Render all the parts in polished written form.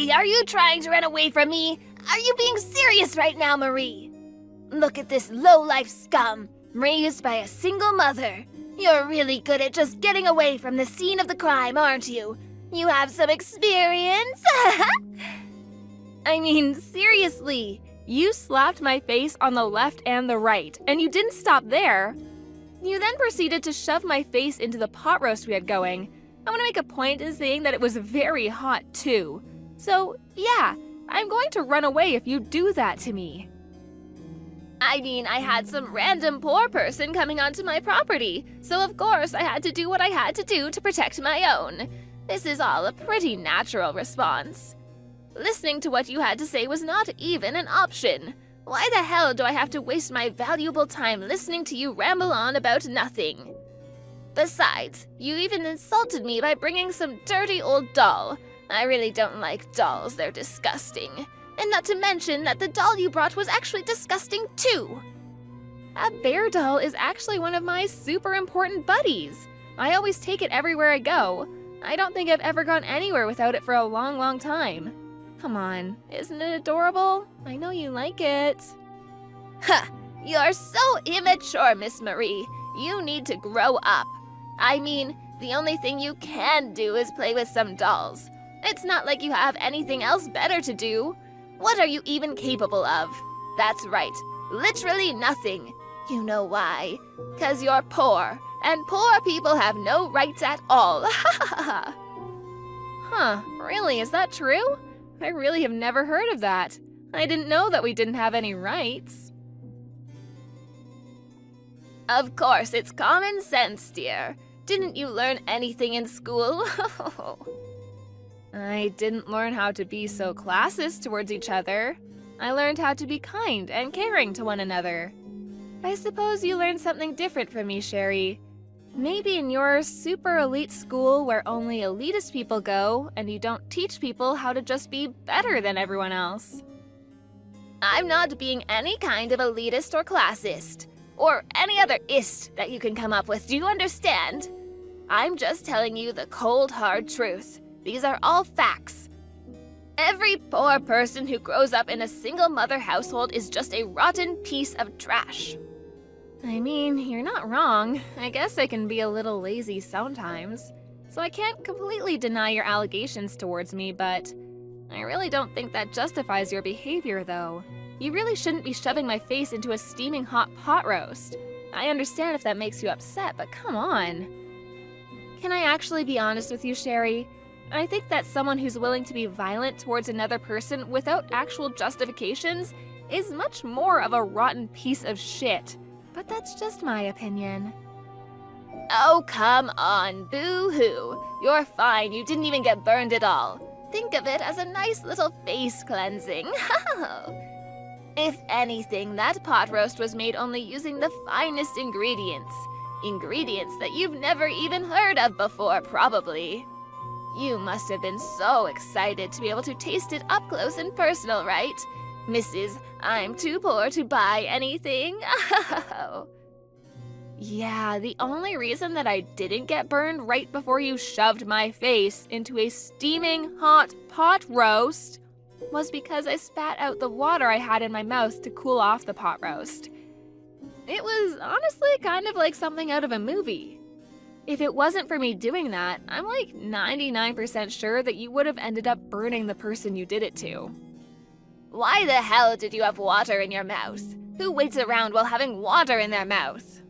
Really? Are you trying to run away from me? Are you being serious right now, Marie? Look at this low-life scum, raised by a single mother. You're really good at just getting away from the scene of the crime, aren't you? You have some experience? I mean, seriously, you slapped my face on the left and the right, and you didn't stop there. You then proceeded to shove my face into the pot roast we had going. I want to make a point in saying that it was very hot too. So, yeah, I'm going to run away if you do that to me. I mean, I had some random poor person coming onto my property, so of course I had to do what I had to do to protect my own. This is all a pretty natural response. Listening to what you had to say was not even an option. Why the hell do I have to waste my valuable time listening to you ramble on about nothing? Besides, you even insulted me by bringing some dirty old doll. I really don't like dolls, they're disgusting. And not to mention that the doll you brought was actually disgusting too. A bear doll is actually one of my super important buddies. I always take it everywhere I go. I don't think I've ever gone anywhere without it for a long, long time. Come on, isn't it adorable? I know you like it. Ha! You're so immature, Miss Marie. You need to grow up. I mean, the only thing you can do is play with some dolls. It's not like you have anything else better to do. What are you even capable of? That's right, literally nothing. You know why? 'Cause you're poor, and poor people have no rights at all. Huh, really, is that true? I really have never heard of that. I didn't know that we didn't have any rights. Of course, it's common sense, dear. Didn't you learn anything in school? I didn't learn how to be so classist towards each other. I learned how to be kind and caring to one another. I suppose you learned something different from me, Sherry. Maybe in your super elite school where only elitist people go and you don't teach people how to just be better than everyone else. I'm not being any kind of elitist or classist, or any other ist that you can come up with, do you understand? I'm just telling you the cold, hard truth. These are all facts. Every poor person who grows up in a single-mother household is just a rotten piece of trash. I mean, you're not wrong. I guess I can be a little lazy sometimes. So I can't completely deny your allegations towards me, but I really don't think that justifies your behavior, though. You really shouldn't be shoving my face into a steaming hot pot roast. I understand if that makes you upset, but come on. Can I actually be honest with you, Sherry? I think that someone who's willing to be violent towards another person without actual justifications is much more of a rotten piece of shit. But that's just my opinion. Oh, come on, boo-hoo. You're fine, you didn't even get burned at all. Think of it as a nice little face cleansing. If anything, that pot roast was made only using the finest ingredients. Ingredients that you've never even heard of before, probably. You must have been so excited to be able to taste it up close and personal, right? Mrs. I'm too poor to buy anything. Yeah, the only reason that I didn't get burned right before you shoved my face into a steaming hot pot roast was because I spat out the water I had in my mouth to cool off the pot roast. It was honestly kind of like something out of a movie. If it wasn't for me doing that, I'm like 99% sure that you would have ended up burning the person you did it to. Why the hell did you have water in your mouth? Who waits around while having water in their mouth?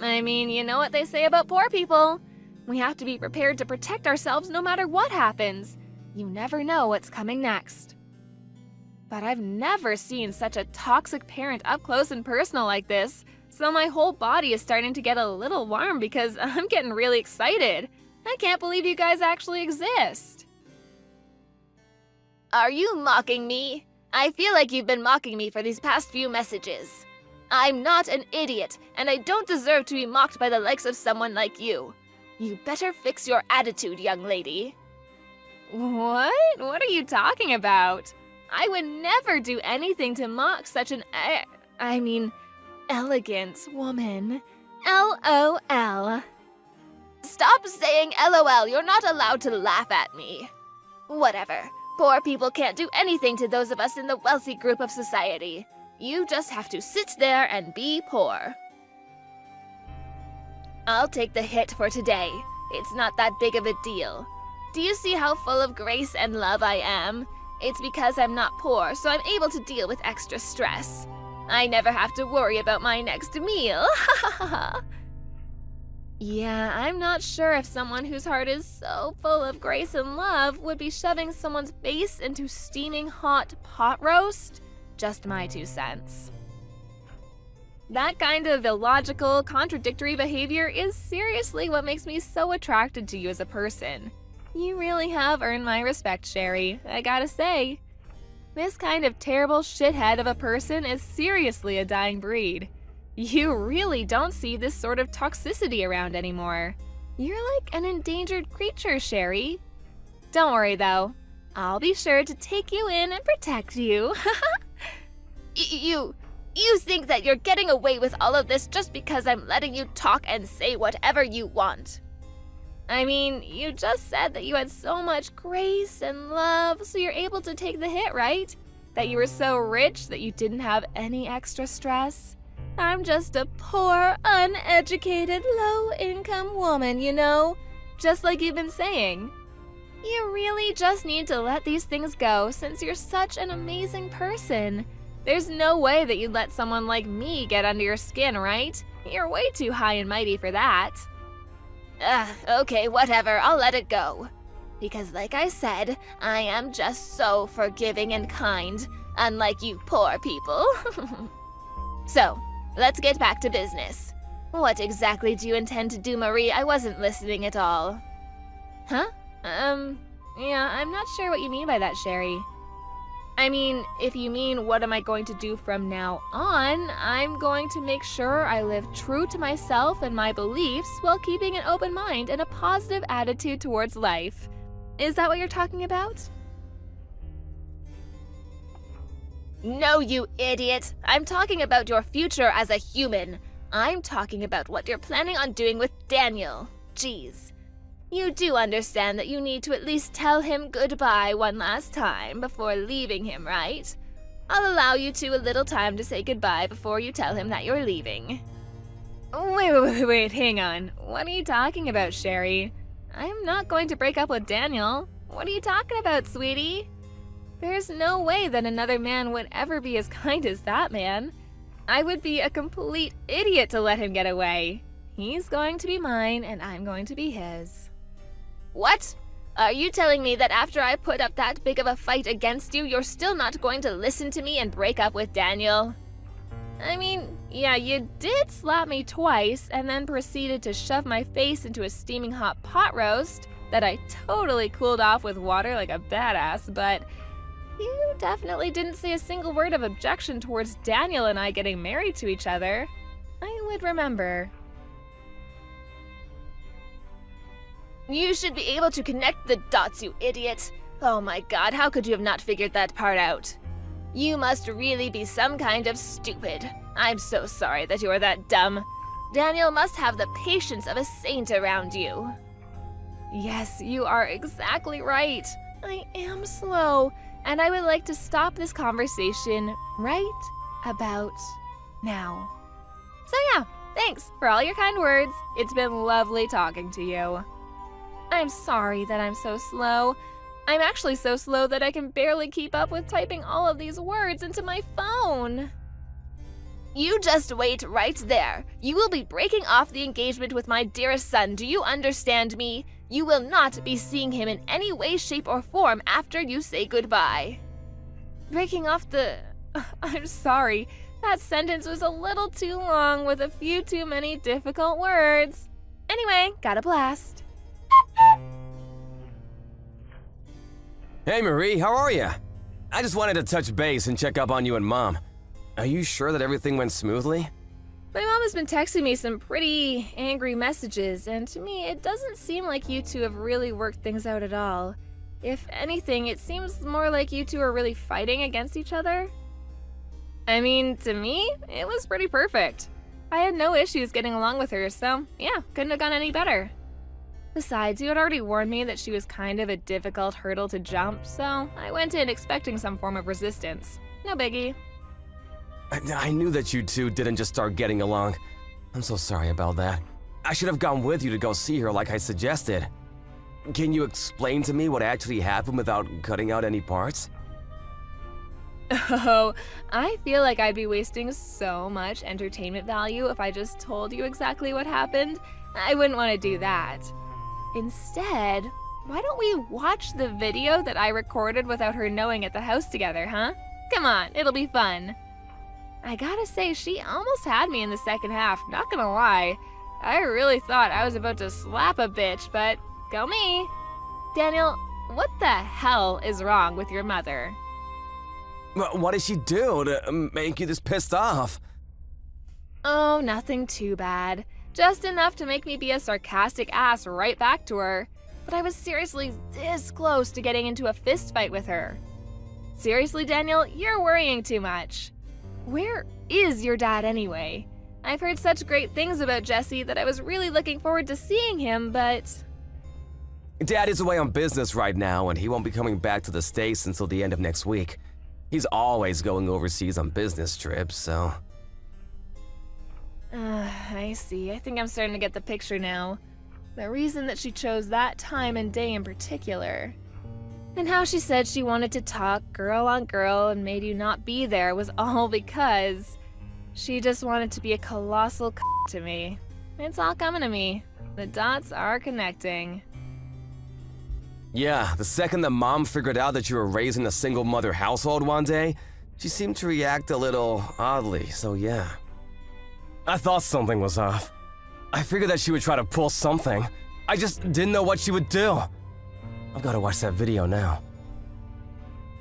I mean, you know what they say about poor people. We have to be prepared to protect ourselves no matter what happens. You never know what's coming next. But I've never seen such a toxic parent up close and personal like this, so my whole body is starting to get a little warm because I'm getting really excited. I can't believe you guys actually exist. Are you mocking me? I feel like you've been mocking me for these past few messages. I'm not an idiot, and I don't deserve to be mocked by the likes of someone like you. You better fix your attitude, young lady. What? What are you talking about? I would never do anything to mock such an elegant woman. LOL. Stop saying LOL, you're not allowed to laugh at me. Whatever. Poor people can't do anything to those of us in the wealthy group of society. You just have to sit there and be poor. I'll take the hit for today. It's not that big of a deal. Do you see how full of grace and love I am? It's because I'm not poor, so I'm able to deal with extra stress. I never have to worry about my next meal. Yeah, I'm not sure if someone whose heart is so full of grace and love would be shoving someone's face into steaming hot pot roast. Just my 2 cents. That kind of illogical, contradictory behavior is seriously what makes me so attracted to you as a person. You really have earned my respect, Sherry, I gotta say. This kind of terrible shithead of a person is seriously a dying breed. You really don't see this sort of toxicity around anymore. You're like an endangered creature, Sherry. Don't worry though, I'll be sure to take you in and protect you. You think that you're getting away with all of this just because I'm letting you talk and say whatever you want. I mean, you just said that you had so much grace and love, so you're able to take the hit, right? That you were so rich that you didn't have any extra stress. I'm just a poor, uneducated, low-income woman, you know? Just like you've been saying. You really just need to let these things go since you're such an amazing person. There's no way that you'd let someone like me get under your skin, right? You're way too high and mighty for that. Okay, whatever, I'll let it go. Because like I said, I am just so forgiving and kind, unlike you poor people. So, let's get back to business. What exactly do you intend to do, Marie? I wasn't listening at all. Huh? Yeah, I'm not sure what you mean by that, Sherry. I mean, if you mean what am I going to do from now on, I'm going to make sure I live true to myself and my beliefs while keeping an open mind and a positive attitude towards life. Is that what you're talking about? No, you idiot! I'm talking about your future as a human. I'm talking about what you're planning on doing with Daniel. Jeez. You do understand that you need to at least tell him goodbye one last time before leaving him, right? I'll allow you a little time to say goodbye before you tell him that you're leaving. Wait, hang on. What are you talking about, Sherry? I'm not going to break up with Daniel. What are you talking about, sweetie? There's no way that another man would ever be as kind as that man. I would be a complete idiot to let him get away. He's going to be mine and I'm going to be his. What? Are you telling me that after I put up that big of a fight against you, you're still not going to listen to me and break up with Daniel? I mean, yeah, you did slap me twice and then proceeded to shove my face into a steaming hot pot roast that I totally cooled off with water like a badass, but you definitely didn't say a single word of objection towards Daniel and I getting married to each other. I would remember. You should be able to connect the dots, you idiot. Oh my god, how could you have not figured that part out? You must really be some kind of stupid. I'm so sorry that you're that dumb. Daniel must have the patience of a saint around you. Yes, you are exactly right. I am slow, and I would like to stop this conversation right about now. So yeah, thanks for all your kind words. It's been lovely talking to you. I'm sorry that I'm so slow. I'm actually so slow that I can barely keep up with typing all of these words into my phone. You just wait right there. You will be breaking off the engagement with my dearest son. Do you understand me? You will not be seeing him in any way, shape, or form after you say goodbye. Breaking off the... I'm sorry. That sentence was a little too long with a few too many difficult words. Anyway, got a blast. Hey Marie, how are you? I just wanted to touch base and check up on you and Mom. Are you sure that everything went smoothly? My mom has been texting me some pretty angry messages, and to me, it doesn't seem like you two have really worked things out at all. If anything, it seems more like you two are really fighting against each other. I mean, to me, it was pretty perfect. I had no issues getting along with her, so yeah, couldn't have gone any better. Besides, you had already warned me that she was kind of a difficult hurdle to jump, so I went in expecting some form of resistance. No biggie. I knew that you two didn't just start getting along. I'm so sorry about that. I should have gone with you to go see her like I suggested. Can you explain to me what actually happened without cutting out any parts? Oh, I feel like I'd be wasting so much entertainment value if I just told you exactly what happened. I wouldn't want to do that. Instead, why don't we watch the video that I recorded without her knowing at the house together, huh? Come on, it'll be fun. I gotta say, she almost had me in the second half, not gonna lie. I really thought I was about to slap a bitch, but go me. Daniel, what the hell is wrong with your mother? What did she do to make you this pissed off? Oh, nothing too bad. Just enough to make me be a sarcastic ass right back to her. But I was seriously this close to getting into a fist fight with her. Seriously, Daniel, you're worrying too much. Where is your dad anyway? I've heard such great things about Jesse that I was really looking forward to seeing him, but... Dad is away on business right now, and he won't be coming back to the States until the end of next week. He's always going overseas on business trips, so... I see. I think I'm starting to get the picture now. The reason that she chose that time and day in particular. And how she said she wanted to talk girl on girl and made you not be there was all because she just wanted to be a colossal to me. It's all coming to me. The dots are connecting. Yeah, the second that Mom figured out that you were raising a single mother household one day, she seemed to react a little oddly, so yeah. I thought something was off. I figured that she would try to pull something. I just didn't know what she would do. I've got to watch that video now.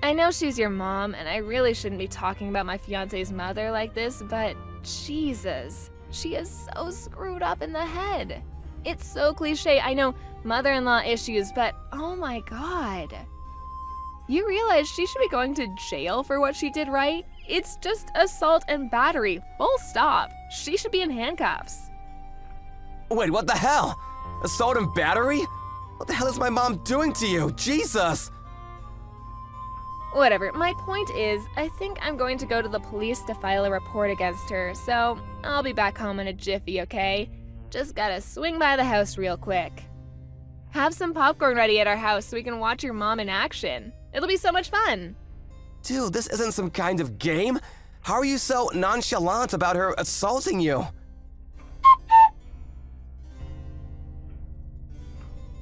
I know she's your mom, and I really shouldn't be talking about my fiance's mother like this, but Jesus, she is so screwed up in the head. It's so cliche, I know, mother-in-law issues, but oh my god. You realize she should be going to jail for what she did, right? It's just assault and battery, full stop. She should be in handcuffs. Wait, what the hell? Assault and battery? What the hell is my mom doing to you? Jesus! Whatever, my point is, I think I'm going to go to the police to file a report against her, so I'll be back home in a jiffy, okay? Just gotta swing by the house real quick. Have some popcorn ready at our house so we can watch your mom in action. It'll be so much fun. Dude, this isn't some kind of game. How are you so nonchalant about her assaulting you?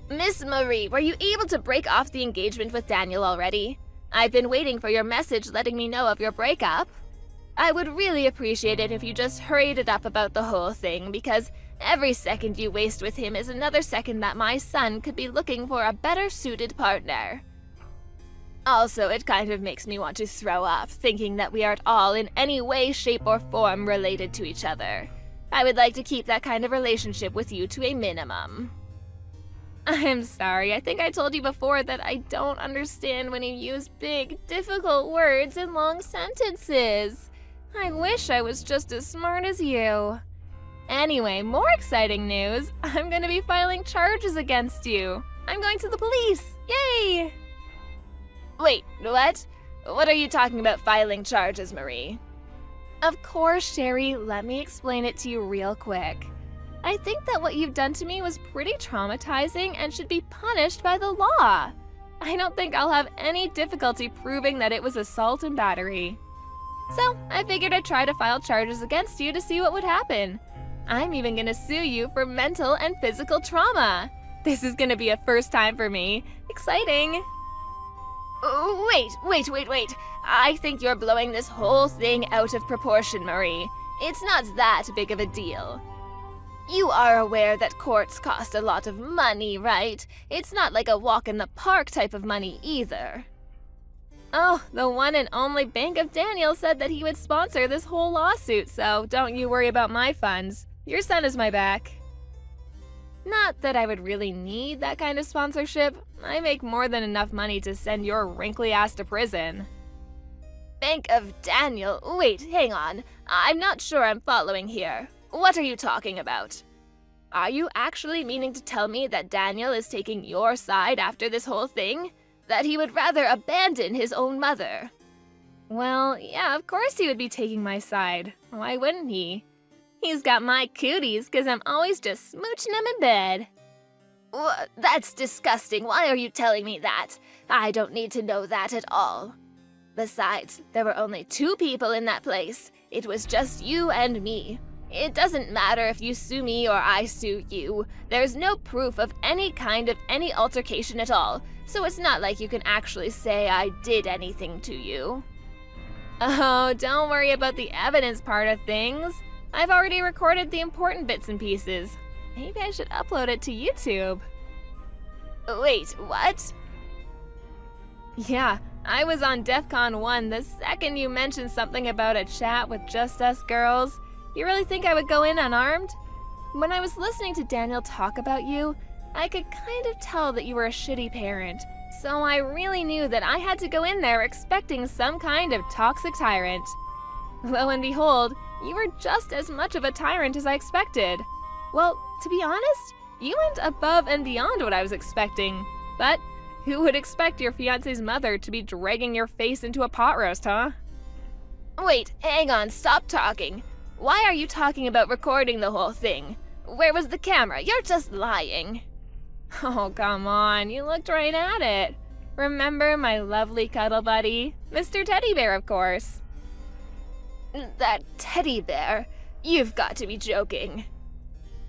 Miss Marie, were you able to break off the engagement with Daniel already? I've been waiting for your message letting me know of your breakup. I would really appreciate it if you just hurried it up about the whole thing, because every second you waste with him is another second that my son could be looking for a better suited partner. Also, it kind of makes me want to throw up, thinking that we are at all in any way, shape, or form related to each other. I would like to keep that kind of relationship with you to a minimum. I'm sorry, I think I told you before that I don't understand when you use big, difficult words in long sentences. I wish I was just as smart as you. Anyway, more exciting news. I'm gonna be filing charges against you. I'm going to the police. Yay! Wait, what? What are you talking about filing charges, Marie? Of course, Sherry. Let me explain it to you real quick. I think that what you've done to me was pretty traumatizing and should be punished by the law. I don't think I'll have any difficulty proving that it was assault and battery. So, I figured I'd try to file charges against you to see what would happen. I'm even gonna sue you for mental and physical trauma. This is gonna be a first time for me. Exciting! Wait. I think you're blowing this whole thing out of proportion, Marie. It's not that big of a deal. You are aware that courts cost a lot of money, right? It's not like a walk in the park type of money either. Oh, the one and only Bank of Daniel said that he would sponsor this whole lawsuit, so don't you worry about my funds. Your son is my back. Not that I would really need that kind of sponsorship. I make more than enough money to send your wrinkly ass to prison. Bank of Daniel? Wait, hang on. I'm not sure I'm following here. What are you talking about? Are you actually meaning to tell me that Daniel is taking your side after this whole thing? That he would rather abandon his own mother? Well, yeah, of course he would be taking my side. Why wouldn't he? He's got my cooties because I'm always just smooching him in bed. That's disgusting. Why are you telling me that? I don't need to know that at all. Besides, there were only 2 people in that place. It was just you and me. It doesn't matter if you sue me or I sue you. There's no proof of any kind of any altercation at all, so it's not like you can actually say I did anything to you. Oh, don't worry about the evidence part of things. I've already recorded the important bits and pieces. Maybe I should upload it to YouTube. Wait, what? Yeah, I was on DEF CON 1 the second you mentioned something about a chat with just us girls. You really think I would go in unarmed? When I was listening to Daniel talk about you, I could kind of tell that you were a shitty parent. So I really knew that I had to go in there expecting some kind of toxic tyrant. Lo and behold, you were just as much of a tyrant as I expected. Well, to be honest, you went above and beyond what I was expecting. But who would expect your fiancé's mother to be dragging your face into a pot roast, huh? Wait, hang on, stop talking. Why are you talking about recording the whole thing? Where was the camera? You're just lying. Oh, come on, you looked right at it. Remember my lovely cuddle buddy? Mr. Teddy Bear, of course. That teddy bear? You've got to be joking.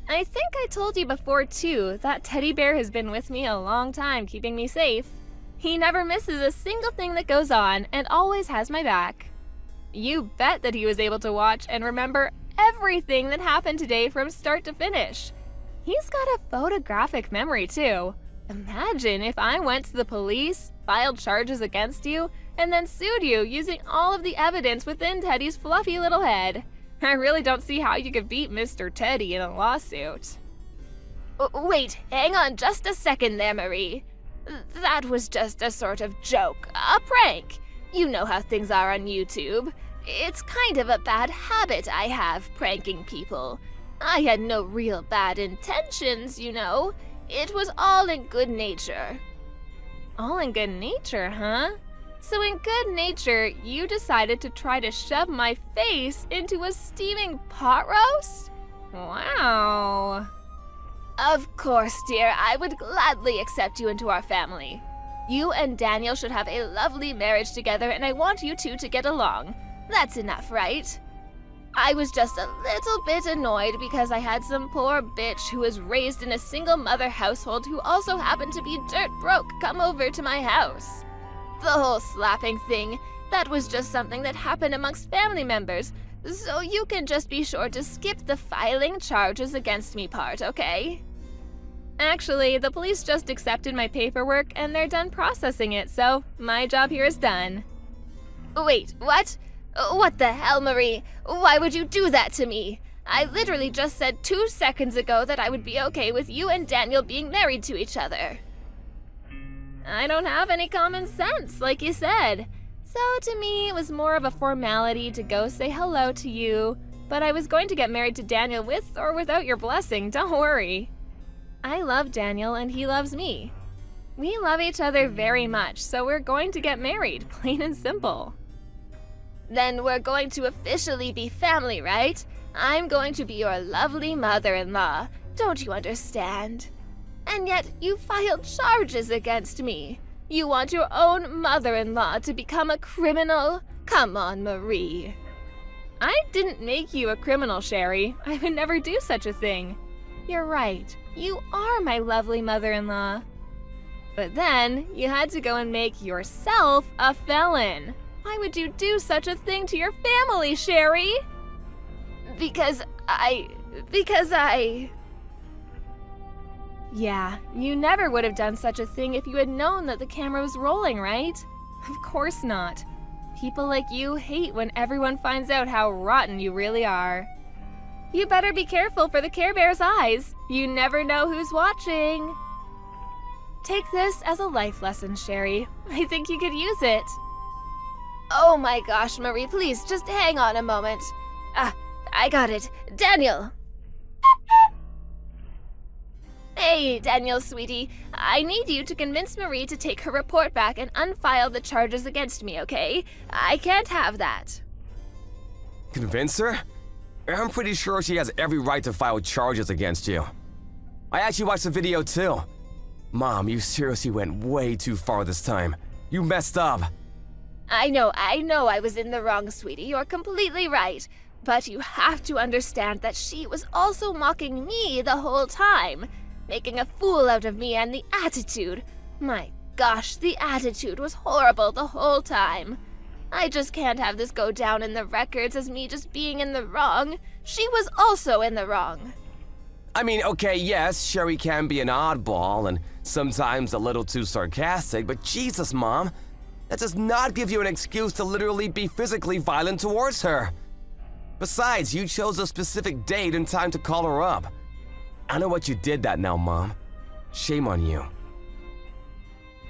I think I told you before, too, that teddy bear has been with me a long time, keeping me safe. He never misses a single thing that goes on and always has my back. You bet that he was able to watch and remember everything that happened today from start to finish. He's got a photographic memory, too. Imagine if I went to the police, filed charges against you, and then sued you using all of the evidence within Teddy's fluffy little head. I really don't see how you could beat Mr. Teddy in a lawsuit. Wait, hang on just a second there, Marie. That was just a sort of joke, a prank. You know how things are on YouTube. It's kind of a bad habit I have, pranking people. I had no real bad intentions, you know. It was all in good nature. All in good nature, huh? So in good nature, you decided to try to shove my face into a steaming pot roast? Wow. Of course, dear, I would gladly accept you into our family. You and Daniel should have a lovely marriage together, and I want you two to get along. That's enough, right? I was just a little bit annoyed because I had some poor bitch who was raised in a single mother household who also happened to be dirt broke come over to my house. The whole slapping thing, that was just something that happened amongst family members, so you can just be sure to skip the filing charges against me part, okay? Actually, the police just accepted my paperwork and they're done processing it, so my job here is done. Wait, what? What the hell, Marie? Why would you do that to me? I literally just said 2 seconds ago that I would be okay with you and Daniel being married to each other. I don't have any common sense, like you said. So to me, it was more of a formality to go say hello to you, but I was going to get married to Daniel with or without your blessing, don't worry. I love Daniel and he loves me. We love each other very much, so we're going to get married, plain and simple. Then we're going to officially be family, right? I'm going to be your lovely mother-in-law. Don't you understand? And yet you filed charges against me. You want your own mother-in-law to become a criminal? Come on, Marie. I didn't make you a criminal, Sherry. I would never do such a thing. You're right. You are my lovely mother-in-law. But then you had to go and make yourself a felon. Why would you do such a thing to your family, Sherry? Because I... Yeah, you never would have done such a thing if you had known that the camera was rolling, right? Of course not. People like you hate when everyone finds out how rotten you really are. You better be careful for the Care Bear's eyes. You never know who's watching. Take this as a life lesson, Sherry. I think you could use it. Oh my gosh, Marie, please just hang on a moment. I got it. Daniel! Hey, Daniel, sweetie. I need you to convince Marie to take her report back and unfile the charges against me, okay? I can't have that. Convince her? I'm pretty sure she has every right to file charges against you. I actually watched the video too. Mom, you seriously went way too far this time. You messed up. I know I was in the wrong, sweetie. You're completely right. But you have to understand that she was also mocking me the whole time, making a fool out of me, and the attitude. My gosh, the attitude was horrible the whole time. I just can't have this go down in the records as me just being in the wrong. She was also in the wrong. I mean, okay, yes, Sherry can be an oddball and sometimes a little too sarcastic, but Jesus, Mom, that does not give you an excuse to literally be physically violent towards her. Besides, you chose a specific date and time to call her up. I know what you did that now, Mom. Shame on you.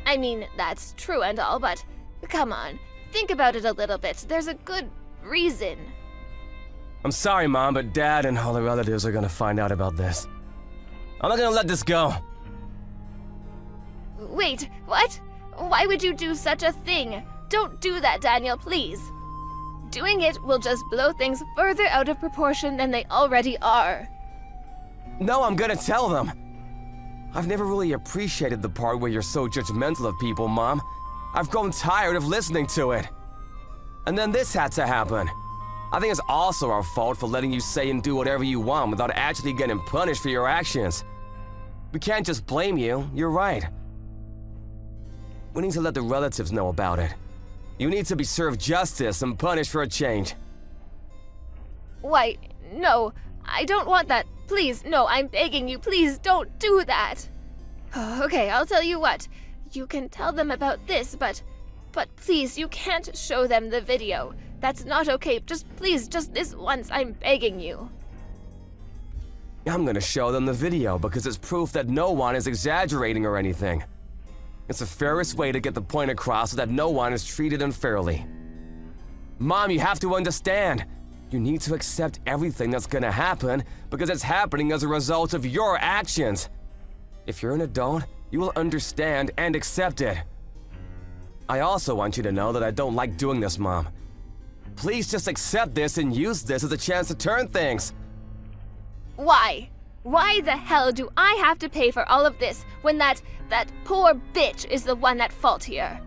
I mean, that's true and all, but come on, think about it a little bit. There's a good reason. I'm sorry, Mom, but Dad and all the relatives are gonna find out about this. I'm not gonna let this go. Wait, what? Why would you do such a thing? Don't do that, Daniel, please. Doing it will just blow things further out of proportion than they already are. No, I'm gonna tell them. I've never really appreciated the part where you're so judgmental of people, Mom. I've grown tired of listening to it. And then this had to happen. I think it's also our fault for letting you say and do whatever you want without actually getting punished for your actions. We can't just blame you, you're right. We need to let the relatives know about it. You need to be served justice and punished for a change. Why, no, I don't want that. Please, no, I'm begging you, please don't do that. Okay, I'll tell you what. You can tell them about this, but please, you can't show them the video. That's not okay. Please, just this once, I'm begging you. I'm gonna show them the video because it's proof that no one is exaggerating or anything. It's the fairest way to get the point across so that no one is treated unfairly. Mom, you have to understand. You need to accept everything that's gonna happen because it's happening as a result of your actions. If you're an adult, you will understand and accept it. I also want you to know that I don't like doing this, Mom. Please just accept this and use this as a chance to turn things. Why? Why the hell do I have to pay for all of this when that poor bitch is the one at fault here?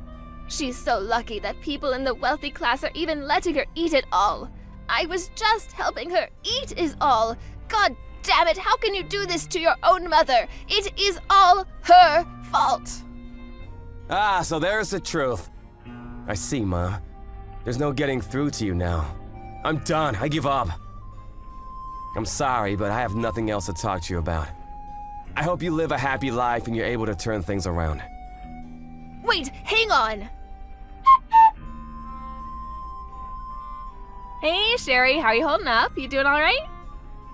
She's so lucky that people in the wealthy class are even letting her eat it all. I was just helping her eat is all. God damn it, how can you do this to your own mother? It is all her fault. Ah, so there's the truth. I see, Mom. There's no getting through to you now. I'm done. I give up. I'm sorry, but I have nothing else to talk to you about. I hope you live a happy life and you're able to turn things around. Wait, hang on. Hey, Sherry, how you holding up? You doing all right?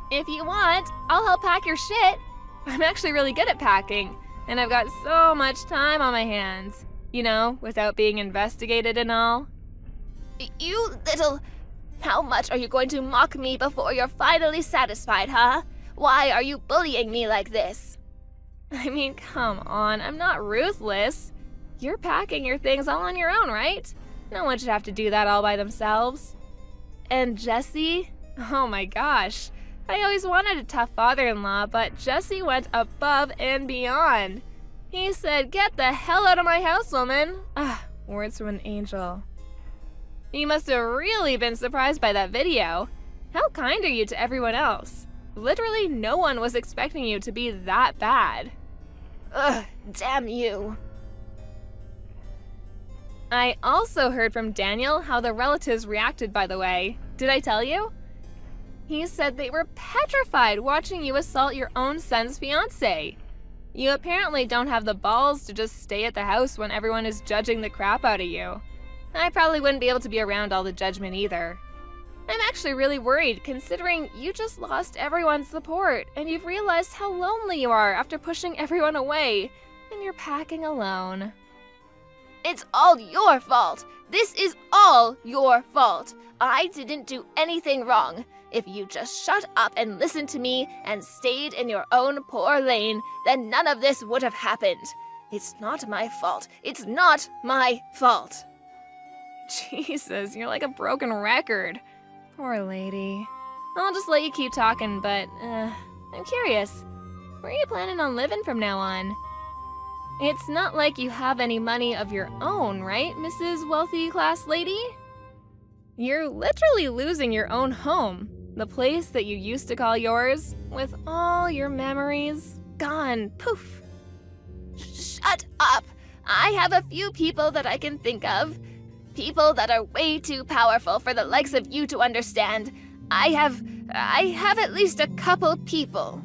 If you want, I'll help pack your shit. I'm actually really good at packing, and I've got so much time on my hands. You know, without being investigated and all. You little... How much are you going to mock me before you're finally satisfied, huh? Why are you bullying me like this? I mean, come on, I'm not ruthless. You're packing your things all on your own, right? No one should have to do that all by themselves. And Jesse? Oh my gosh. I always wanted a tough father-in-law, but Jesse went above and beyond. He said, "Get the hell out of my house, woman." Ah, words from an angel. You must have really been surprised by that video. How kind are you to everyone else? Literally no one was expecting you to be that bad. Ugh, damn you. I also heard from Daniel how the relatives reacted, by the way. Did I tell you? He said they were petrified watching you assault your own son's fiancée. You apparently don't have the balls to just stay at the house when everyone is judging the crap out of you. I probably wouldn't be able to be around all the judgment either. I'm actually really worried considering you just lost everyone's support and you've realized how lonely you are after pushing everyone away and you're packing alone. It's all your fault. This is all your fault. I didn't do anything wrong. If you just shut up and listened to me and stayed in your own poor lane, then none of this would have happened. It's not my fault. It's not my fault. Jesus, you're like a broken record. Poor lady. I'll just let you keep talking, but, I'm curious. Where are you planning on living from now on? It's not like you have any money of your own, right, Mrs. Wealthy Class Lady? You're literally losing your own home, the place that you used to call yours, with all your memories gone, poof. Shut up! I have a few people that I can think of. People that are way too powerful for the likes of you to understand. I have at least a couple people.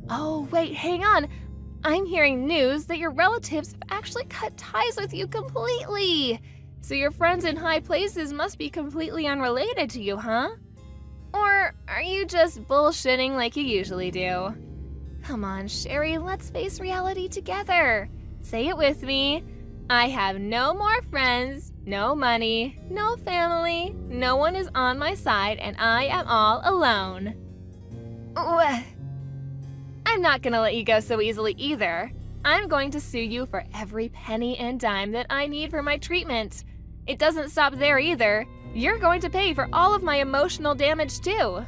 Oh, wait, hang on. I'm hearing news that your relatives have actually cut ties with you completely. So your friends in high places must be completely unrelated to you, huh? Or are you just bullshitting like you usually do? Come on, Sherry, let's face reality together. Say it with me. I have no more friends, no money, no family, no one is on my side, and I am all alone. I'm not gonna let you go so easily either. I'm going to sue you for every penny and dime that I need for my treatment. It doesn't stop there either. You're going to pay for all of my emotional damage too.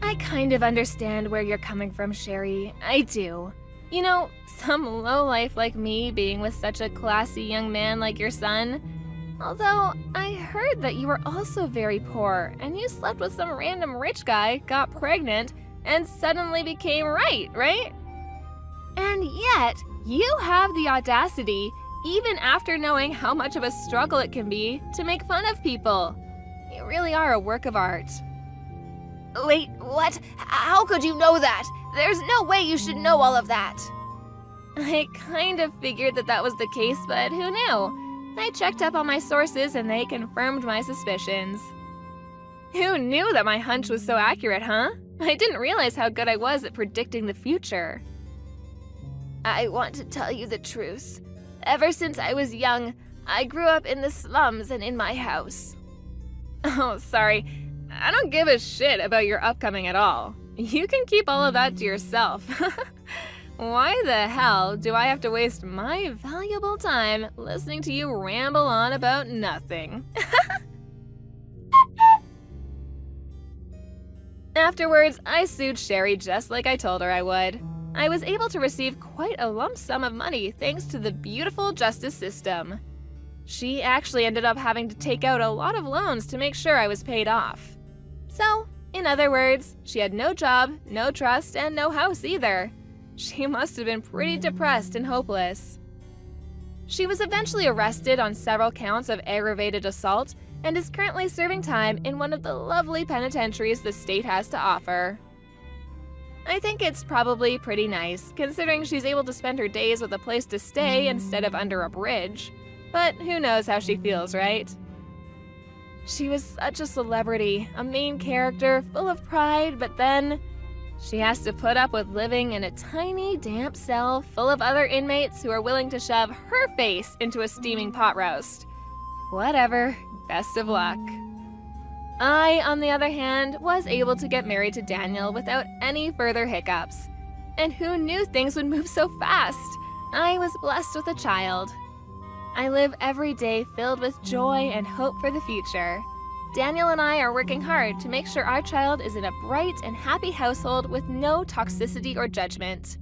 I kind of understand where you're coming from, Sherry. I do. You know, some lowlife like me being with such a classy young man like your son. Although, I heard that you were also very poor, and you slept with some random rich guy, got pregnant, and suddenly became right? And yet, you have the audacity, even after knowing how much of a struggle it can be, to make fun of people. You really are a work of art. Wait, what? How could you know that? There's no way you should know all of that. I kind of figured that was the case, but who knew? I checked up on my sources and they confirmed my suspicions. Who knew that my hunch was so accurate, huh? I didn't realize how good I was at predicting the future. I want to tell you the truth. Ever since I was young, I grew up in the slums and in my house. Oh, sorry. I don't give a shit about your upcoming at all. You can keep all of that to yourself. Why the hell do I have to waste my valuable time listening to you ramble on about nothing? Afterwards, I sued Sherry just like I told her I would. I was able to receive quite a lump sum of money thanks to the beautiful justice system. She actually ended up having to take out a lot of loans to make sure I was paid off. So, in other words, she had no job, no trust, and no house either. She must have been pretty depressed and hopeless. She was eventually arrested on several counts of aggravated assault and is currently serving time in one of the lovely penitentiaries the state has to offer. I think it's probably pretty nice, considering she's able to spend her days with a place to stay instead of under a bridge. But who knows how she feels, right? She was such a celebrity, a main character, full of pride, but then she has to put up with living in a tiny, damp cell full of other inmates who are willing to shove her face into a steaming pot roast. Whatever, best of luck. I, on the other hand, was able to get married to Daniel without any further hiccups. And who knew things would move so fast? I was blessed with a child. I live every day filled with joy and hope for the future. Daniel and I are working hard to make sure our child is in a bright and happy household with no toxicity or judgment.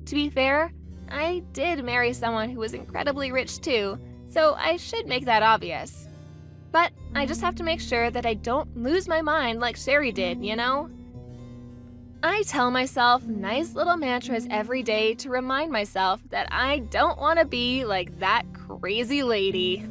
To be fair, I did marry someone who was incredibly rich too, so I should make that obvious. But I just have to make sure that I don't lose my mind like Sherry did, you know? I tell myself nice little mantras every day to remind myself that I don't want to be like that crazy lady.